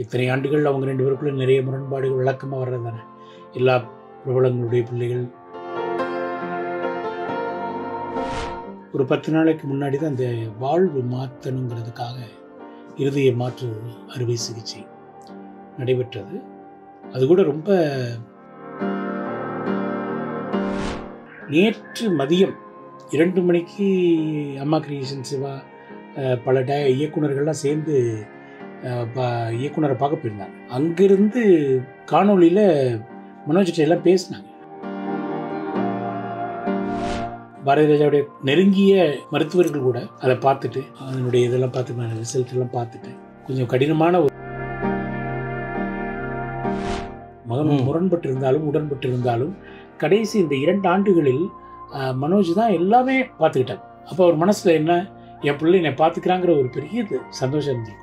இத்தனை ஆண்டுகள் அவங்க 2 பேருக்குள்ள நிறைய முரண்பாடுகள் விளக்கமாக வர்றது தானே. எல்லா பிரபலங்களுடைய பிள்ளைகள் ஒரு 10 நாளைக்கு முன்னாடி தான் அந்த வாழ்வு மாற்றணுங்கிறதுக்காக இருதய மாற்று அறுவை சிகிச்சை நடைபெற்றது. அது கூட ரொம்ப நேற்று மதியம் 2 மணிக்கு அம்மா கிரியேஷன் சிவா பல இயக்குனர்கள்லாம் சேர்ந்து இயக்குனரை பார்க்க போயிருந்தாங்க. அங்கிருந்து காணொலியில் மனோஜ்கிட்ட எல்லாம் பேசினாங்க. பாரதி ராஜாவுடைய நெருங்கிய மருத்துவர்கள் கூட அதை பார்த்துட்டு அதனுடைய இதெல்லாம் பார்த்து ரிசல்ட் எல்லாம் பார்த்துட்டு கொஞ்சம் கடினமான ஒரு முரண்பட்டு இருந்தாலும் உடன்பட்டு இருந்தாலும் கடைசி இந்த 2 ஆண்டுகளில் மனோஜ் தான் எல்லாமே பார்த்துக்கிட்டாங்க. அப்போ அவர் மனசில் என்ன, என் பிள்ளை என்னை பார்த்துக்கிறாங்கிற ஒரு பெரிய சந்தோஷம் இருந்திருக்கும்.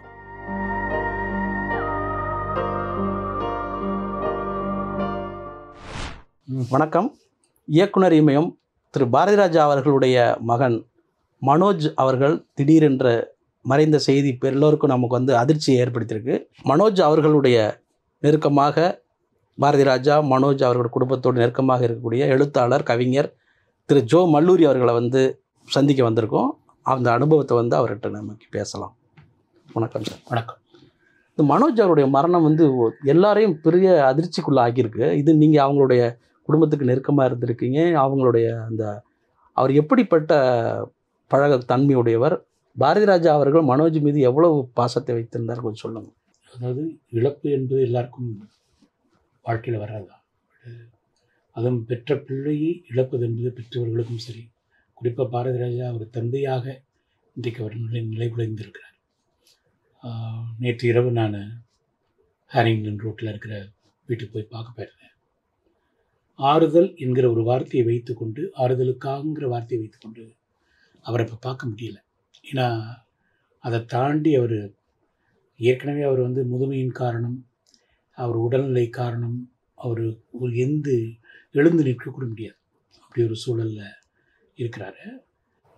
வணக்கம். இயக்குனர் இமயம் திரு பாரதி ராஜா அவர்களுடைய மகன் மனோஜ் அவர்கள் திடீரென்று மறைந்த செய்தி எல்லோருக்கும் நமக்கு அதிர்ச்சியை ஏற்படுத்தியிருக்கு. மனோஜ் அவர்களுடைய நெருக்கமாக பாரதி ராஜா மனோஜ் அவர்கள் குடும்பத்தோடு நெருக்கமாக இருக்கக்கூடிய எழுத்தாளர் கவிஞர் திரு ஜோ மல்லூரி அவர்களை சந்திக்க வந்திருக்கோம். அந்த அனுபவத்தை அவர்கிட்ட நமக்கு பேசலாம். வணக்கம் சார். வணக்கம். இந்த மனோஜ் அவருடைய மரணம் எல்லாரையும் பெரிய அதிர்ச்சிக்குள்ளே ஆகியிருக்கு. இது நீங்கள் அவங்களுடைய குடும்பத்துக்கு நெருக்கமாக இருந்திருக்கீங்க. அவங்களுடைய அவர் எப்படிப்பட்ட பழக தன்மையுடையவர், பாரதி ராஜா அவர்கள் மனோஜ் மீது எவ்வளவு பாசத்தை வைத்திருந்தார் கொஞ்சம் சொல்லுங்கள். அதாவது இழப்பு என்பது எல்லாருக்கும் வாழ்க்கையில் வர்றதுதான். அதுவும் பெற்ற பிள்ளையை இழப்பது என்பது பெற்றவர்களுக்கும் சரி. குறிப்பாக பாரதி ராஜா ஒரு தந்தையாக இன்றைக்கு அவர் நிலை குலைந்திருக்கிறார். நேற்று இரவு நான் ஹாரிங்டன் ரோட்டில் இருக்கிற வீட்டுக்கு போய் பார்க்க போயிருந்தேன். ஆறுதல் என்கிற ஒரு வார்த்தையை வைத்துக்கொண்டு, ஆறுதலுக்காகங்கிற வார்த்தையை வைத்துக்கொண்டு அவரை இப்போ பார்க்க முடியல. ஏன்னா அதை தாண்டி அவர் ஏற்கனவே அவர் முதுமையின் காரணம், அவர் உடல்நிலை காரணம், அவர் ஒரு எழுந்து நிற்கக்கூட முடியாது, அப்படி ஒரு சூழலில் இருக்கிறாரு.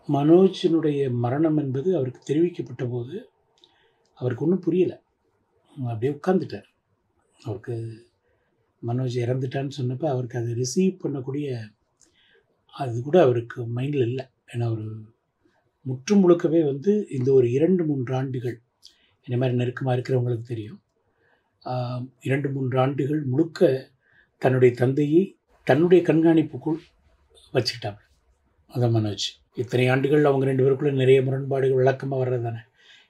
மனோஜினுடைய மரணம் என்பது அவருக்கு தெரிவிக்கப்பட்ட போது அவருக்கு ஒன்றும் புரியலை. அப்படியே உட்கார்ந்துட்டார். அவருக்கு மனோஜ் இறந்துட்டான்னு சொன்னப்போ அவருக்கு அதை ரிசீவ் பண்ணக்கூடிய அது கூட அவருக்கு மைண்டில் இல்லை. ஏன்னா ஒரு முற்று முழுக்கவே இந்த ஒரு 2-3 ஆண்டுகள் இந்த மாதிரி நெருக்கமாக இருக்கிறவங்களுக்கு தெரியும். 2-3 ஆண்டுகள் முழுக்க தன்னுடைய தந்தையை தன்னுடைய கண்காணிப்புக்குள் வச்சுக்கிட்டாங்க. அதான் மனோஜ். இத்தனை ஆண்டுகள் அவங்க 2 பேருக்குள்ள நிறைய முரண்பாடுகள் விளக்கமாக வர்றது தானே.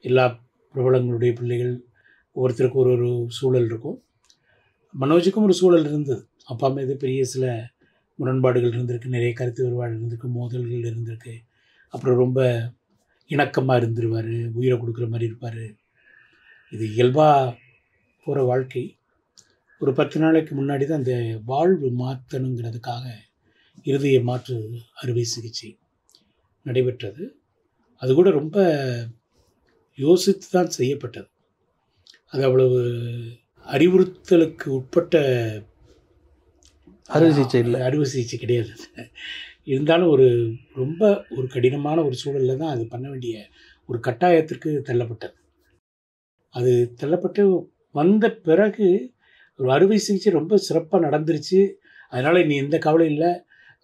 எல்லா பிரபலங்களுடைய பிள்ளைகள் ஒவ்வொருத்தருக்கும் ஒரு சூழல் இருக்கும். மனோஜுக்கும் ஒரு சூழல் இருந்தது. அப்பா மீது பெரிய சில முரண்பாடுகள் இருந்திருக்கு, நிறைய கருத்து வேறுபாடு இருந்திருக்கு, மோதல்கள் இருந்திருக்கு. அப்புறம் ரொம்ப இணக்கமாக இருந்துருவார், உயிரை கொடுக்குற மாதிரி இருப்பார். இது இயல்பாக போகிற வாழ்க்கை. ஒரு 10 நாளைக்கு முன்னாடி தான் அந்த வாழ்வு மாற்றணுங்கிறதுக்காக இருதய மாற்று அறுவை சிகிச்சை நடைபெற்றது. அது கூட ரொம்ப யோசித்து தான் செய்யப்பட்டது. அது அவ்வளவு அறிவுறுத்தலுக்கு உட்பட்ட அறுவை சிகிச்சை கிடையாது. இருந்தாலும் ரொம்ப ஒரு கடினமான ஒரு சூழலில் தான் அது பண்ண வேண்டிய ஒரு கட்டாயத்திற்கு தள்ளப்பட்டது. அது தள்ளப்பட்டு வந்த பிறகு ஒரு அறுவை சிகிச்சை ரொம்ப சிறப்பாக நடந்துருச்சு. அதனால் இனி எந்த கவலை இல்லை,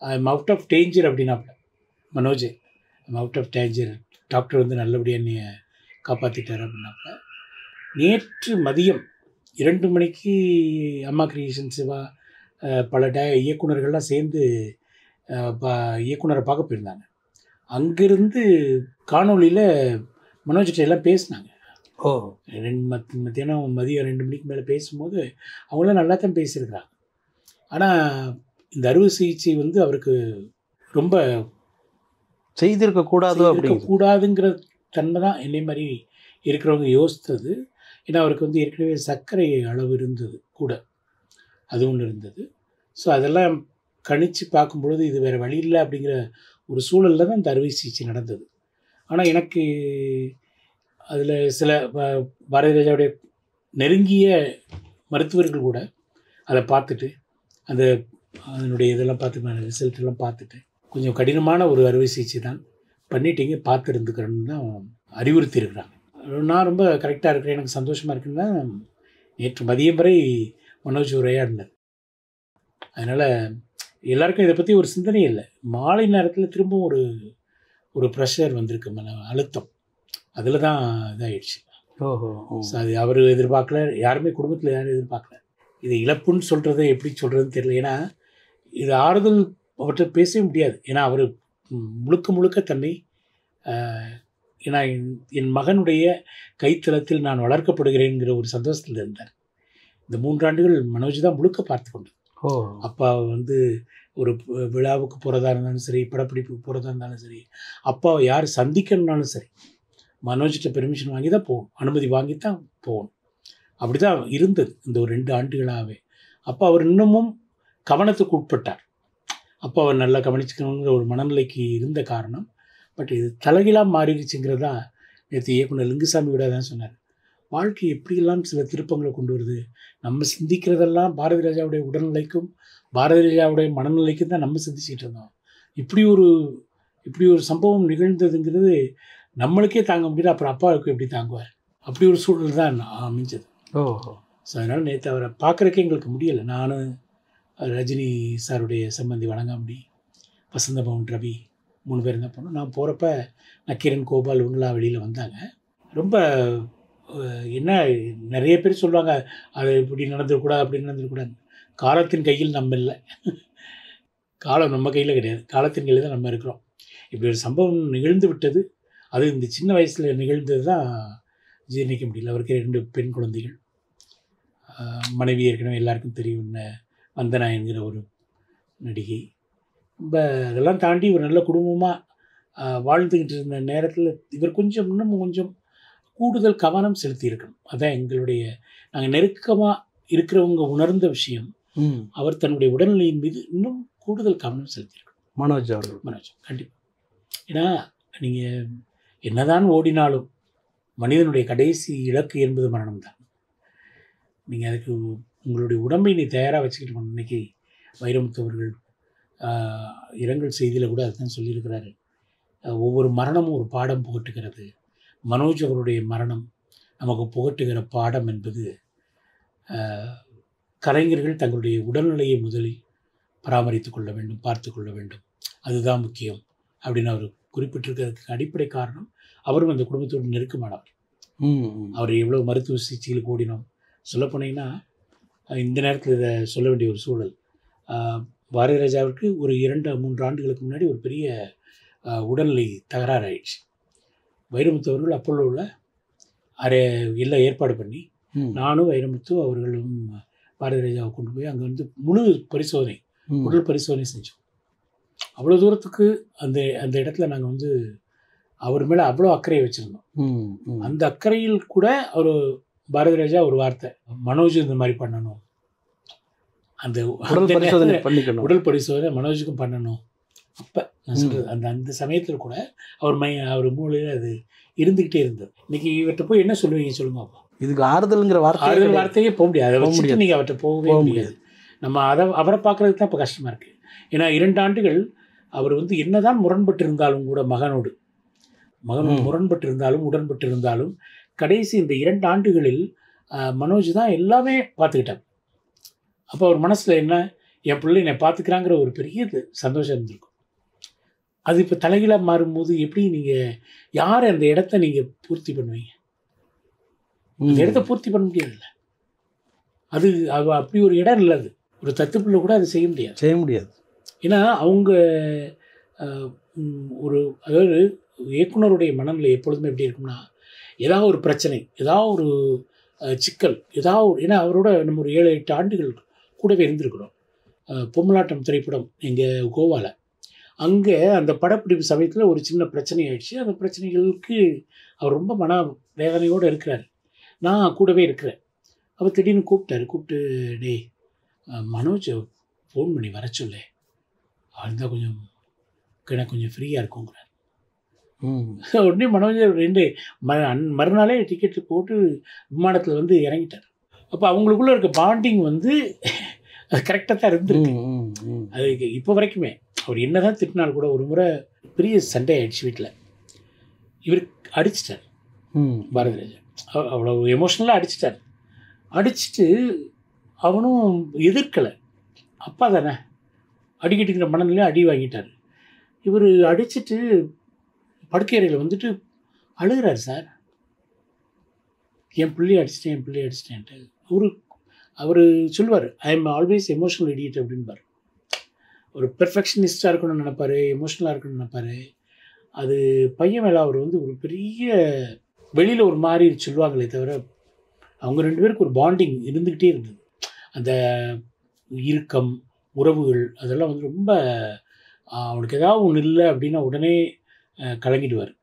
ஐம் அவுட் ஆஃப் டேஞ்சர் அப்படின்னாப்ல Manoj. I'm out of danger, doctor நல்லபடியாக என்னைய காப்பாற்றிட்டார் அப்படின்னாப்ல. நேற்று மதியம் 2 மணிக்கு அம்மா கிரியேஷன் சிவா பல இயக்குனர்கள்லாம் சேர்ந்து இயக்குனரை பார்க்க போயிருந்தாங்க. அங்கிருந்து காணொலியில் மனோஜ்கிட்ட எல்லாம் பேசினாங்க. மதியம் 2 மணிக்கு மேலே பேசும்போது அவங்களாம் நல்லா தான் பேசியிருக்கிறாங்க. ஆனால் இந்த அறுவை சிகிச்சை அவருக்கு ரொம்ப செய்திருக்கக்கூடாதுங்கிற தன்மை தான் என்னை மாதிரி இருக்கிறவங்க யோசித்தது. ஏன்னா அவருக்கு ஏற்கனவே சர்க்கரை அளவு இருந்தது கூட, அது ஒன்று இருந்தது. ஸோ அதெல்லாம் கணித்து பார்க்கும்பொழுது இது வேறு வழி இல்லை அப்படிங்கிற ஒரு சூழலில் தான் இந்த அறுவை சிகிச்சை நடந்தது. ஆனால் எனக்கு அதில் சில பாரதி ராஜாவுடைய நெருங்கிய மருத்துவர்கள் கூட அதை பார்த்துட்டு அதனுடைய இதெல்லாம் பார்த்து ரிசல்ட் எல்லாம் பார்த்துட்டு கொஞ்சம் கடினமான ஒரு அறுவை சிகிச்சை தான் பண்ணிட்டீங்க, பார்த்துருந்துக்கிறேன்னு தான் அறிவுறுத்தி இருக்கிறாங்க. நான் ரொம்ப கரெக்டாக இருக்கிறேன், எனக்கு சந்தோஷமாக இருக்குன்னு தான் நேற்று மதியம் வரை மனோஜ் உரையாடினார். அதனால் எல்லாருக்கும் இதை பற்றி ஒரு சிந்தனை இல்லை. மாலை நேரத்தில் திரும்பவும் ஒரு ப்ரெஷர் வந்திருக்கு, மன அழுத்தம். அதில் தான் இதாகிடுச்சு. ஓஹோ. ஸோ அது அவர் எதிர்பார்க்கல, யாருமே குடும்பத்தில் யாரும் எதிர்பார்க்கல. இது இழப்புன்னு சொல்கிறத எப்படி சொல்கிறதுன்னு தெரியல. ஏன்னா இது ஆறுதல் அவர்கிட்ட பேசவே முடியாது. ஏன்னா அவர் முழுக்க தன்னை ஏன்னா என் மகனுடைய கைத்தளத்தில் நான் வளர்க்கப்படுகிறேங்கிற ஒரு சந்தோஷத்தில் இருந்தார். இந்த 3 ஆண்டுகள் மனோஜ் தான் முழுக்க பார்த்து கொண்டு. அப்பா வந்து ஒரு விழாவுக்கு போகிறதா இருந்தாலும் சரி, படப்பிடிப்புக்கு போகிறதா இருந்தாலும் சரி, அப்பாவை யார் சந்திக்கணும்னாலும் சரி, மனோஜ்கிட்ட பெர்மிஷன் வாங்கி தான் போகணும், அனுமதி வாங்கி தான் போகணும். அப்படி தான் இருந்தது இந்த ஒரு 2 ஆண்டுகளாகவே. அப்போ அவர் இன்னமும் கவனத்துக்கு உட்பட்டார். அப்போ அவர் நல்லா கவனிச்சுக்கணுங்கிற ஒரு மனநிலைக்கு இருந்த காரணம். பட் இது தலைகீழாக மாறிடுச்சுங்கிறது தான் நேற்று இயக்குனர் லிங்குசாமி விட தான் சொன்னார். வாழ்க்கை எப்படியெல்லாம் சில திருப்பங்களை கொண்டு வருது. நம்ம சிந்திக்கிறதெல்லாம் பாரதி ராஜாவுடைய உடல்நிலைக்கும் பாரதி ராஜாவுடைய மனநிலைக்கும் தான் நம்ம சிந்திச்சுட்டு இருந்தோம். இப்படி ஒரு சம்பவம் நிகழ்ந்ததுங்கிறது நம்மளுக்கே தாங்க முடியல, அப்புறம் அப்பாவுக்கு எப்படி தாங்குவார்? அப்படி ஒரு சூழல் தான் அமைஞ்சது. ஸோ அதனால் நேற்று அவரை பார்க்குறக்கே எங்களுக்கு முடியலை. நானும் ரஜினி சாருடைய சம்பந்தி வணங்காமுடி, வசந்தபவன் ரவி 3 பேர் தான் போனோம். நான் போகிறப்ப நக்கீரன், கோபால் இவங்களாம் வெளியில் வந்தாங்க. ரொம்ப என்ன நிறைய பேர் சொல்லுவாங்க, அது இப்படி நடந்துடக்கூடாது, அப்படி நடந்துடக்கூடாது. காலத்தின் கையில் நம்ம இல்லை, காலம் நம்ம கையில் கிடையாது, காலத்தின் கையில் தான் நம்ம இருக்கிறோம். இப்படி ஒரு சம்பவம் நிகழ்ந்து விட்டது. அது இந்த சின்ன வயசில் நிகழ்ந்தது தான் ஜீர்ணிக்க முடியல. அவருக்கு 2 பெண் குழந்தைகள், மனைவி ஏற்கனவே எல்லாருக்கும் தெரியும், வந்தனா என்கிற ஒரு நடிகை. ரொம்ப அதெல்லாம் தாண்டி ஒரு நல்ல குடும்பமாக வாழ்ந்துக்கிட்டு இருந்த நேரத்தில் இவர் இன்னும் கொஞ்சம் கூடுதல் கவனம் செலுத்தியிருக்கணும். அதான் எங்களுடைய நாங்கள் நெருக்கமாக இருக்கிறவங்க உணர்ந்த விஷயம். அவர் தன்னுடைய உடல்நிலையின் மீது இன்னும் கூடுதல் கவனம் செலுத்தியிருக்கணும். மனோஜ் கண்டிப்பாக. ஏன்னா நீங்கள் என்னதான் ஓடினாலும் மனிதனுடைய கடைசி இலக்கு என்பது மரணம் தான். நீங்கள் அதுக்கு உங்களுடைய உடம்பை நீ தயாராக வச்சுக்கிட்டு போகணும். இன்றைக்கி வைரமுத்து அவர்கள் இரங்கல் செய்தியில் கூட அதுதான் சொல்லியிருக்கிறாரு. ஒவ்வொரு மரணமும் ஒரு பாடம் புகட்டுகிறது. மனோஜ் அவருடைய மரணம் நமக்கு புகட்டுகிற பாடம் என்பது கலைஞர்கள் தங்களுடைய உடல்நிலையை முதலில் பராமரித்து கொள்ள வேண்டும், பார்த்து கொள்ள வேண்டும், அதுதான் முக்கியம் அப்படின்னு அவர் குறிப்பிட்டிருக்கிறதுக்கு அடிப்படை காரணம் அவரும் அந்த குடும்பத்தோடு நெருக்கமானவர். அவர் எவ்வளோ மருத்துவ சிகிச்சையில் ஓடினோம். சொல்லப்போனீங்கன்னா இந்த நேரத்தில் இதை சொல்ல வேண்டிய ஒரு சூழல். பாரதி ராஜாவுக்கு ஒரு 2-3 ஆண்டுகளுக்கு முன்னாடி ஒரு பெரிய உடல்நிலை தகராறு ஆயிடுச்சு. வைரமுத்து அவர்கள் அப்போலோவில் எல்லாம் ஏற்பாடு பண்ணி நானும் வைரமுத்து அவர்களும் பாரதி ராஜாவை கொண்டு போய் அங்கே வந்து முழு பரிசோதனை, உடல் பரிசோதனை செஞ்சோம். அவ்வளோ தூரத்துக்கு அந்த இடத்துல நாங்கள் வந்து அவர் மேலே அவ்வளோ அக்கறையை வச்சுருந்தோம். அந்த அக்கறையில் கூட அவர் பாரதி ராஜா ஒரு வார்த்தை, மனோஜ் இந்த மாதிரி பண்ணணும், அந்த உடல் பரிசோதனை மனோஜுக்கும் பண்ணணும். அப்போ நான் சொல்கிறது அந்த சமயத்தில் கூட அவர் மூளையில் அது இருந்துக்கிட்டே இருந்தது. இன்றைக்கி இவர்கிட்ட போய் என்ன சொல்லுவீங்க சொல்லுங்க அப்போ? இதுக்கு ஆறுதல்ங்கிற வார்த்தையே போக முடியாது. அதை வச்சுட்டு நீங்கள் அவர்கிட்ட போகவே முடியாது. நம்ம அவரை பார்க்குறதுக்கு தான் இப்போ கஷ்டமாக இருக்குது. ஏன்னா 2 ஆண்டுகள் அவர் வந்து என்னதான் முரண்பட்டு இருந்தாலும் கூட மகன் முரண்பட்டு இருந்தாலும் உடன்பட்டு இருந்தாலும் கடைசி இந்த 2 ஆண்டுகளில் மனோஜ் தான் எல்லாமே பார்த்துக்கிட்டாங்க. அப்போ அவர் மனசில் என்ன, என் பிள்ளை என்னை பார்த்துக்கிறாங்கிற ஒரு பெரிய சந்தோஷம் இருந்திருக்கும். அது இப்போ தலைகீழாக மாறும்போது எப்படி நீங்கள் யாரை அந்த இடத்த நீங்கள் பூர்த்தி பண்ணுவீங்க? அந்த இடத்த பூர்த்தி பண்ண முடியாதுல்ல. அது அப்படி ஒரு இடம் இல்லை. அது ஒரு தத்துப்பிள்ளை கூட அது செய்ய முடியாது. ஏன்னா அவங்க அதாவது இயக்குனருடைய மனநிலை எப்பொழுதுமே எப்படி இருக்கும்னா, ஏதாவது ஒரு பிரச்சனை, ஏதாவது ஒரு சிக்கல், ஏன்னா அவரோட நம்ம ஒரு 7-8 ஆண்டுகள் கூடவே இருந்திருக்கிறோம். பொம்மலாட்டம் திரைப்படம் எங்கள் கோவாவில், அங்கே அந்த படப்பிடிப்பு சமயத்தில் ஒரு சின்ன பிரச்சனை ஆயிடுச்சு. அந்த பிரச்சனைகளுக்கு அவர் ரொம்ப மன வேதனையோடு இருக்கிறார். நான் கூடவே இருக்கிறேன். அவர் திடீர்னு கூப்பிட்டு, டேய் மனோஜ் ஃபோன் பண்ணி வர சொல்லு, இருந்தால் கொஞ்சம் ஃப்ரீயாக இருக்குங்கிறார். உடனே மனோஜ் 2 மறுநாளே டிக்கெட்டு போட்டு விமானத்தில் வந்து இறங்கிட்டார். அப்போ அவங்களுக்குள்ளே இருக்க பாண்டிங் வந்து அது கரெக்டாக தான் இருந்திருக்கு. அது இப்போ வரைக்குமே அவர் என்ன தான் திட்டினாலும் கூட ஒரு முறை பெரிய சண்டை ஆயிடுச்சு வீட்டில். இவர் அடிச்சிட்டார் பாரதி ராஜா, அவ்வளோ எமோஷ்னலாக அடிச்சிட்டார். அடிச்சுட்டு அவனும் எதிர்க்கலை. அப்பா தானே அடிக்கிட்டுங்கிற மனநிலையும் அடி வாங்கிட்டார். இவர் அடிச்சுட்டு படுக்கை அறையில் வந்துட்டு அழுகிறார். சார், என் பிள்ளையை அடிச்சிட்டேன்ட்டு. அவர் சொல்லுவார், I am always emotional idiot அப்படின்பார். ஒரு பெர்ஃபெக்ஷனிஸ்டாக இருக்கணும்னு நினைப்பார், எமோஷனலாக இருக்கணும்னு நினைப்பார். அது பையன் மேலே அவர் வந்து ஒரு பெரிய வெளியில் ஒரு மாதிரி சொல்லுவாங்களே தவிர அவங்க 2 பேருக்கு ஒரு பாண்டிங் இருந்துக்கிட்டே இருந்தது. அந்த இறுக்கம், உறவுகள் அதெல்லாம் வந்து ரொம்ப அவனுக்கு ஏதாவது ஒன்று இல்லை அப்படின்னா உடனே கலங்கிடுவார்.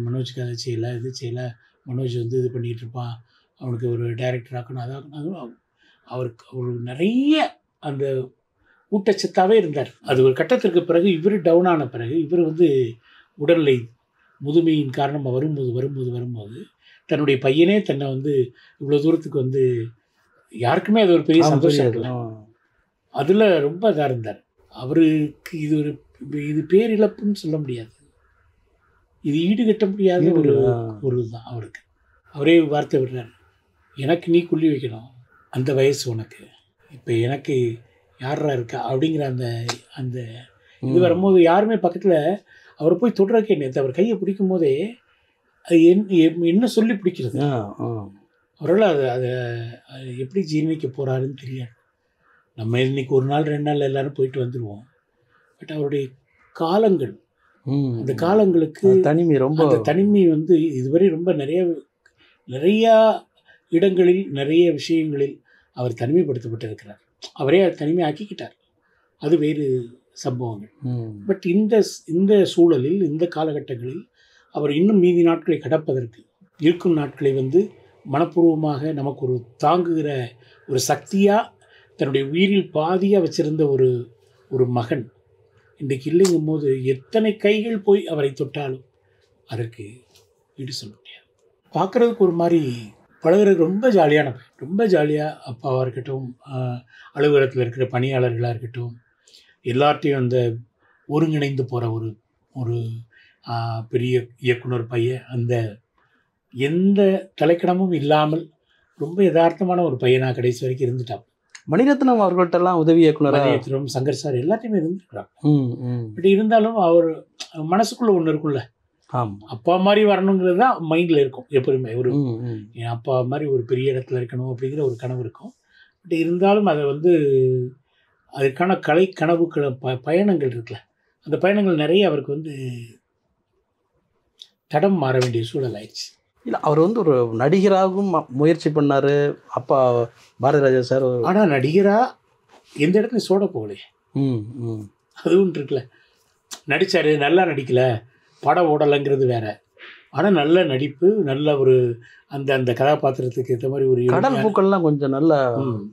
மனோஜுக்கு அதை செய்யலை, இது செய்யலை, மனோஜ் வந்து இது பண்ணிகிட்டு இருப்பான், அவனுக்கு ஒரு டைரக்டர் ஆக்கணும், அதாகணும். அவருக்கு ஒரு நிறைய அந்த ஊட்டச்சத்தாகவே இருந்தார். அது ஒரு கட்டத்திற்கு பிறகு இவர் டவுன் ஆன பிறகு இவர் வந்து உடல்நிலை முதுமையின் காரணமாக வரும்போது தன்னுடைய பையனே தன்னை வந்து இவ்வளோ தூரத்துக்கு வந்து யாருக்குமே அது ஒரு பெரிய சந்தோஷம் இல்லை. அதில் ரொம்ப இதாக இருந்தார். அவருக்கு இது பேரிழப்புன்னு சொல்ல முடியாது, இது ஈடுகட்ட முடியாத ஒரு தான் அவருக்கு. அவரே வார்த்தை விடுறார், எனக்கு நீ கொல்லி வைக்கணும், அந்த வயசு உனக்கு, இப்போ எனக்கு யாரா இருக்கா அப்படிங்கிற அந்த இது வரும்போது யாருமே பக்கத்தில் அவரை போய் தொடுறக்கே நேற்று அவர் கையை பிடிக்கும் போதே அது என்ன சொல்லி பிடிக்கிறது, அவரால் அதை எப்படி ஜீர்ணிக்க போகிறாருன்னு தெரியாது. நம்ம இன்னைக்கு ஒரு நாள் 2 நாள் எல்லோரும் போயிட்டு வந்துடுவோம். பட் அவருடைய காலங்கள், அந்த காலங்களுக்கு அந்த தனிமை வந்து இதுவரை ரொம்ப நிறையா இடங்களில் நிறைய விஷயங்களில் அவர் தனிமைப்படுத்தப்பட்டிருக்கிறார். அவரே தனிமை ஆக்கிக்கிட்டார், அது வேறு சம்பவங்கள். பட் இந்த சூழலில் இந்த காலகட்டங்களில் அவர் இன்னும் மீதி நாட்களை கடப்பதற்கு இருக்கும் நாட்களை வந்து மனப்பூர்வமாக நமக்கு ஒரு தாங்குகிற ஒரு சக்தியாக தன்னுடைய உயிரில் பாதியாக வச்சிருந்த ஒரு மகன் இன்றைக்கு இல்லைங்கும் போது எத்தனை கைகள் போய் அவரை தொட்டாலும் அதற்கு ஈடு சொல்ல முடியாது. பார்க்குறதுக்கு ஒரு மாதிரி பழகிறதுக்கு ரொம்ப ஜாலியான பையன், ரொம்ப ஜாலியாக அப்பாவாக இருக்கட்டும், அலுவலகத்தில் இருக்கிற பணியாளர்களாக இருக்கட்டும், எல்லார்ட்டையும் அந்த ஒருங்கிணைந்து போகிற ஒரு பெரிய இயக்குனர் பையன், அந்த எந்த தலைக்கணமும் இல்லாமல் ரொம்ப யதார்த்தமான ஒரு பையனாக கடைசி வரைக்கும் இருந்துட்டான். மணிரத்னம் அவர்கள்ட்டெல்லாம் உதவி இயக்குனர் மணிரத்னம், சங்கர் சார் எல்லாத்தையுமே இருந்துருக்குறாங்க. பட் இருந்தாலும் அவர் மனசுக்குள்ளே ஒன்று இருக்குல்ல, அப்பா மாதிரி வரணுங்கிறது தான் மைண்டில் இருக்கும் எப்போதுமே. என் அப்பா மாதிரி ஒரு பெரிய இடத்துல இருக்கணும் அப்படிங்கிற ஒரு கனவு இருக்கும். பட் இருந்தாலும் அதை வந்து அதற்கான கனவுக்கள் பயணங்கள் இருக்குல்ல, அந்த பயணங்கள் நிறைய அவருக்கு வந்து தடம் மாற வேண்டிய சூழல் ஆயிடுச்சு. இல்லை, அவர் வந்து ஒரு நடிகராகவும் முயற்சி பண்ணார் அப்பா பாரதிராஜா சார். ஆனால் நடிகராக எந்த இடத்துலையும் சோட போகலையே, அதுவும் இருக்குல்ல. நடித்தார், நல்லா நடிக்கலை, படம் ஓடலைங்கிறது வேற. ஆனால் நல்ல நடிப்பு, நல்ல ஒரு அந்த கதாபாத்திரத்துக்கு ஏற்ற மாதிரி ஒரு கடல் பூக்கள்லாம் கொஞ்சம் நல்ல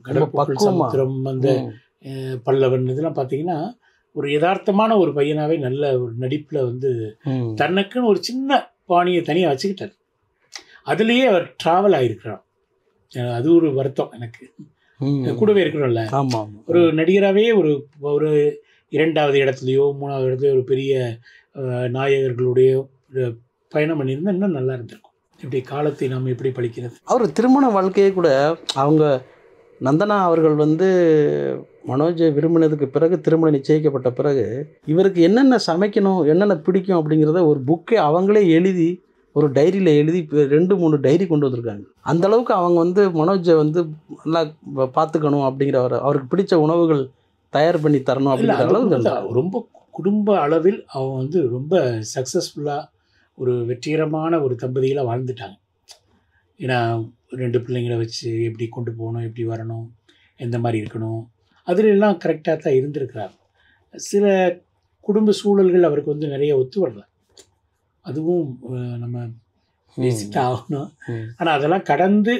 கடல் பூக்கள், சமுத்திரம், அந்த பல்லவன் இதெல்லாம் பார்த்தீங்கன்னா ஒரு யதார்த்தமான ஒரு பையனாகவே நல்ல ஒரு நடிப்பில் வந்து தனக்குன்னு ஒரு சின்ன பாணியை தனியாக வச்சுக்கிட்டார். அதுலேயே அவர் ட்ராவல் ஆகிருக்கிறார். அது ஒரு வருத்தம் எனக்கு. கூடவே இருக்கிறோம்ல, ஒரு நடிகராகவே ஒரு 2வது இடத்துலையோ 3வது இடத்துலையோ ஒரு பெரிய நாயகர்களுடைய பயணம் பண்ணியிருந்தால் இன்னும் நல்லா இருந்திருக்கும். இப்படி காலத்தை நாம் எப்படி படிக்கிறது. அவர் திருமண வாழ்க்கையே கூட அவங்க நந்தனா அவர்கள் வந்து மனோஜை விரும்பினதுக்கு பிறகு, திருமணம் நிச்சயிக்கப்பட்ட பிறகு இவருக்கு என்னென்ன சமைக்கணும், என்னென்ன பிடிக்கும் அப்படிங்கிறத ஒரு புக்கே அவங்களே எழுதி ஒரு டைரியில் எழுதி 2-3 டைரி கொண்டு வந்திருக்காங்க. அந்தளவுக்கு அவங்க வந்து மனோஜை வந்து நல்லா பார்த்துக்கணும் அப்படிங்கிற அவருக்கு பிடிச்ச உணவுகள் தயார் பண்ணி தரணும் அப்படிங்கிற அளவுக்கு ரொம்ப குடும்ப அளவில் அவங்க வந்து ரொம்ப சக்ஸஸ்ஃபுல்லாக ஒரு வெற்றிகரமான ஒரு தம்பதிகளாக வாழ்ந்துட்டாங்க. ஏன்னா 2 பிள்ளைங்களை வச்சு எப்படி கொண்டு போகணும், எப்படி வரணும், எந்த மாதிரி இருக்கணும், அதிலெல்லாம் கரெக்டாக தான் இருந்திருக்கிறார். சில குடும்ப சூழல்கள் அவருக்கு வந்து நிறைய ஒத்து வரல, அதுவும் நம்ம பேசிட்டு ஆகணும். ஆனால் அதெல்லாம் கடந்து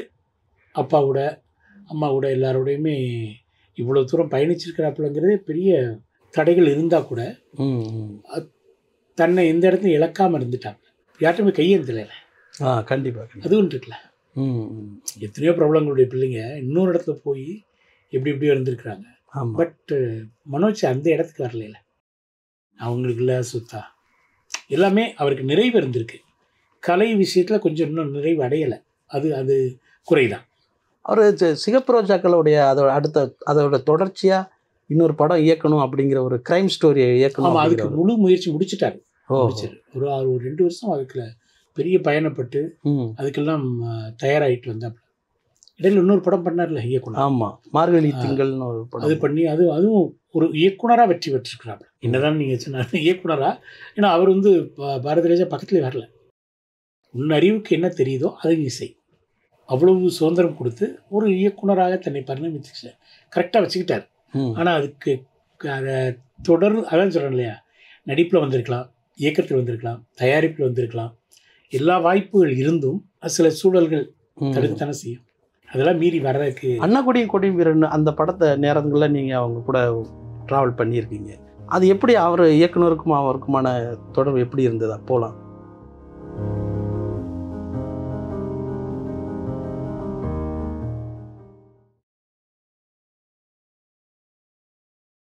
அப்பாவோட அம்மாவோட எல்லாரோடையுமே இவ்வளோ தூரம் பயணிச்சிருக்கிறாப்புலங்கிறதே பெரிய தடைகள் இருந்தால் கூட தன்னை எந்த இடத்துலையும் இழக்காமல் இருந்துட்டாங்க. யார்ட்டுமே கையெழுந்தலை. கண்டிப்பாக அதுவும் இருக்குல்ல. எத்தனையோ பிரபலங்களுடைய பிள்ளைங்க இன்னொரு இடத்துல போய் எப்படியோ இருந்திருக்கிறாங்க. பட் மனோஜ் அந்த இடத்துக்கு வரல. அவங்களுக்கு இல்லை சுத்தா எல்லாமே அவருக்கு நிறைவு இருந்திருக்கு. கலை விஷயத்தில் கொஞ்சம் இன்னும் நிறைவு அடையலை. அது குறைதான். அவர் சிகப்பு ரோஜாக்களுடைய அதோட தொடர்ச்சியாக இன்னொரு படம் இயக்கணும் அப்படிங்கிற ஒரு கிரைம் ஸ்டோரியை இயக்கணும். ஆமாம், அதுக்கு முழு முயற்சி முடிச்சிட்டாரு. ஓ, ஒரு 2 வருஷம் அதுக்குள்ள பெரிய பயணப்பட்டு அதுக்கெல்லாம் தயாராகிட்டு வந்தாப்புல. இடையில இன்னொரு படம் பண்ணார்ல இயக்குனர். ஆமாம், மார்கழி திங்கள்னு ஒரு படம். அது பண்ணி அதுவும் ஒரு இயக்குனராக வெற்றி பெற்றிருக்கிறாப்புல. என்னதான் நீங்கள் சொன்னார் இயக்குனராக, ஏன்னா அவர் பாரதி ராஜா பக்கத்துலேயே வரல. உன் அறிவுக்கு என்ன தெரியுதோ அதை நீ செய், அவ்வளவு சுதந்திரம் கொடுத்து ஒரு இயக்குனராக தன்னை பரிணமிச்சு கரெக்டாக வச்சுக்கிட்டார். ஆனால் அதுக்கு அதை அதான் சொல்கிறேன் இல்லையா, நடிப்பில் வந்திருக்கலாம், இயக்கத்தில் வந்திருக்கலாம், தயாரிப்பில் வந்திருக்கலாம். எல்லா வாய்ப்புகள் இருந்தும் சில சூழல்கள் தடுக்கத்தானே செய்யும். அதெல்லாம் மீறி வர்றதுக்கு கொடி வீரன் அந்த படத்தை நேரங்களில் நீங்கள் அவங்க கூட ட்ராவல் பண்ணியிருக்கீங்க. அது எப்படி அவர் இயக்குனருக்கும் அவருக்குமான தொடர்பு எப்படி இருந்தது அப்போலாம்?